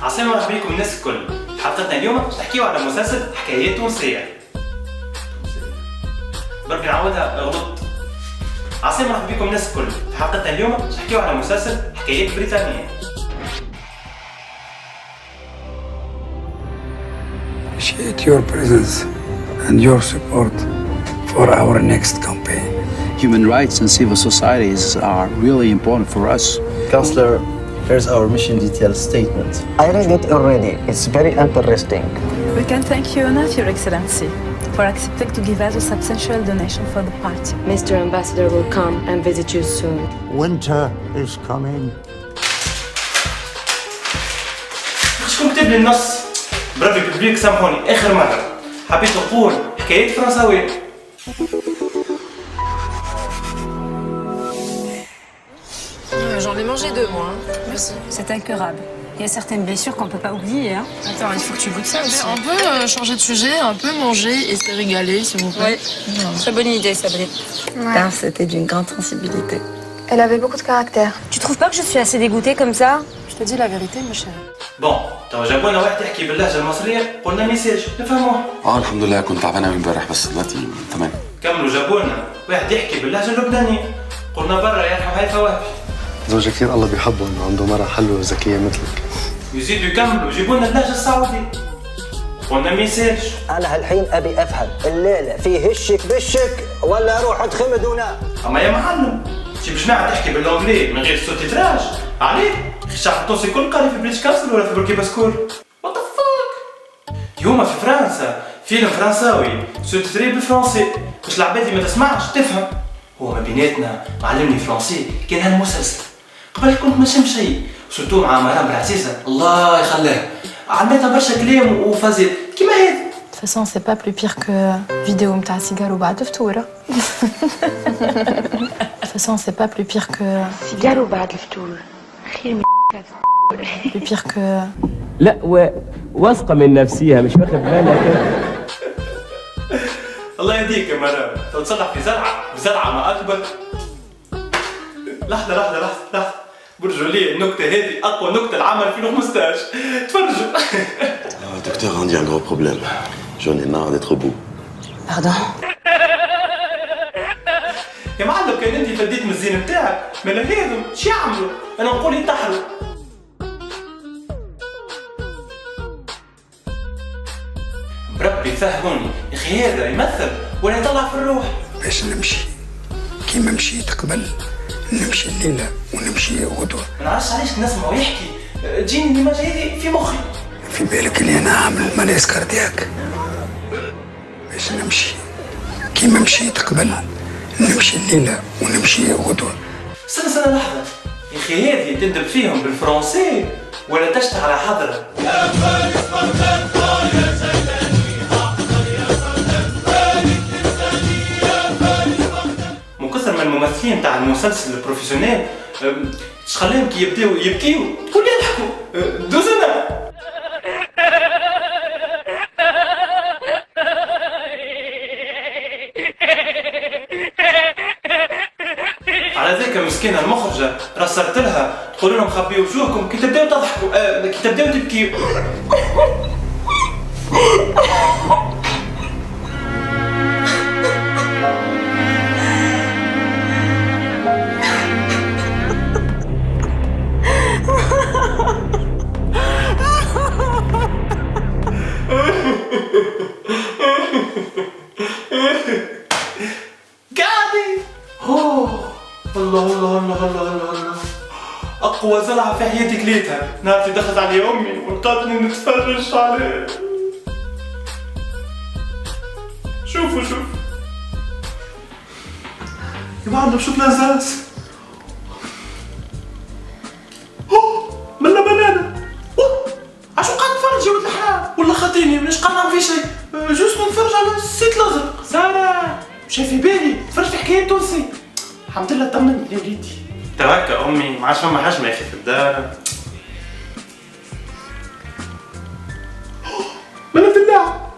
عسلامة مرحبا بكم الناس الكل. في حلقتنا اليوم باش نحكيو على مسلسل حكايات تونسية. بربي نعاودها غلط. عسلامة مرحبا بكم الناس الكل. في حلقتنا اليوم باش نحكيو على مسلسل حكايات بريطانية. Appreciate your presence and your support for our next campaign. Human rights and civil societies are really important for us. Counselor, here's our mission detail statement. I read it already. It's very interesting. We can thank you enough, Your Excellency, for accepting to give us a substantial donation for the party. Mr. Ambassador will come and visit you soon. Winter is coming. شكون كتب لي النص؟ بربي ببليك سامحوني آخر مرة حبيت نقول حكايات فرنساوية. J'en ai mangé deux, moi. Merci. C'est incurable. Il y a certaines blessures qu'on ne peut pas oublier. Hein. Attends, il faut que tu goûtes ça aussi. On peut changer de sujet, un peu manger et se régaler, s'il vous plaît. Oui, très bonne idée, Sabrine. Ouais. Car c'était d'une grande sensibilité. Elle avait beaucoup de caractère. Tu trouves pas que je suis assez dégoûtée comme ça? Je te dis la vérité, ma chérie. بون تو جابونا واحد يحكي باللهجة المصرية قلنا ميساج نفهموه. الحمد لله كنت تعبان قوي امبارح بس دلوقتي تمام. كملوا جابونا واحد يحكي باللهجة اللبنانية قلنا برا يرحم هاي فواكه. زوجة كثير الله بيحبه انه عنده مرة حلوة وذكية مثلك. ويزيدوا يكملوا يجيبوا لنا اللهجة السعودية قلنا ميساج. أنا هالحين أبي أفهم الليلة في هشك بشك ولا أروح أتخمد ونام؟ اما يا معلم شي باش نقعد تحكي باللونجلي من غير صوت تتراج عليه؟ الشعب التونسي كل قاري في بريتش كاسل ولا في بركي باسكور؟ وات ذا فاك؟ يوما في فرنسا فيلم فرنساوي صوت تتري بالفرنسي باش العباد اللي ما تسمعش تفهم. هو ما بيناتنا معلمني فرنسي كان هالمسلسل قبل كنت ما نشم شيء سورتو مع مرام العزيزة الله يخليها عملتها برشا كلام وفازات كيما هذا. De toute façon, c'est pas plus pire que vidéo متاع سيجارو بعد فطورة. De toute façon, c'est pas plus pire que سيجارو بعد الفطور. خير من plus pire que لا واثقة من نفسيها مش واخد بالك. الله يهديك يا مرام تو تصلح في زرعة ما أكبر. لحظة برجوا لي النكتة هذه أقوى نكتة العام 2015 تفرجوا. Docteur, on dit un gros problème. J'en ai marre d'être au bout. Pardon? يا معلم كان انت فديت من الزين بتاعك ما هذم شو يعملوا؟ انا نقول ينتحروا. بربي فهموني يا اخي هذا يمثل ولا يطلع في الروح. باش نمشي كيما مشيت قبل نمشي الليلة ونمشي غدوة. ما نعرفش علاش نسمع ويحكي تجيني الإيماج هذه في مخي. في بالك اللي أنا عامل ملاذ كاردياك باش نمشي كيما مشيت قبل نمشي الليلة ونمشي غدوة. استنى لحظة يا اخي هذه تندب فيهم بالفرنسي ولا تشتغل على حضرة؟ من كثر من الممثلين تاع المسلسل البروفيسيونيل اش خلاهم كي يبداو يبكيو تقول يضحكوا دوزنا. على ذاك مسكينة المخرجة رسلت لها تقول لهم خبيوا وجوهكم كي تبداو تضحكوا كي تبداو تبكيوا. قاعدي الله أقوى زرعة في حياتي كليتها نهار دخلت علي أمي ولقاتني نتفرج عليه. شوفوا يا معلم شوف لازاز ملا بنانا عشو قاعد نتفرج يا ولد الحرام ولا خاطيني مش قاعد نعمل في شيء جوست نتفرج على السيت الأزرق. سارة مش في بالي تفرج في حكاية تونسي الحمد لله طمني يا وليدي. تو هكا امي ما عادش فما حشمه يا اخي في الدار. ملا بالله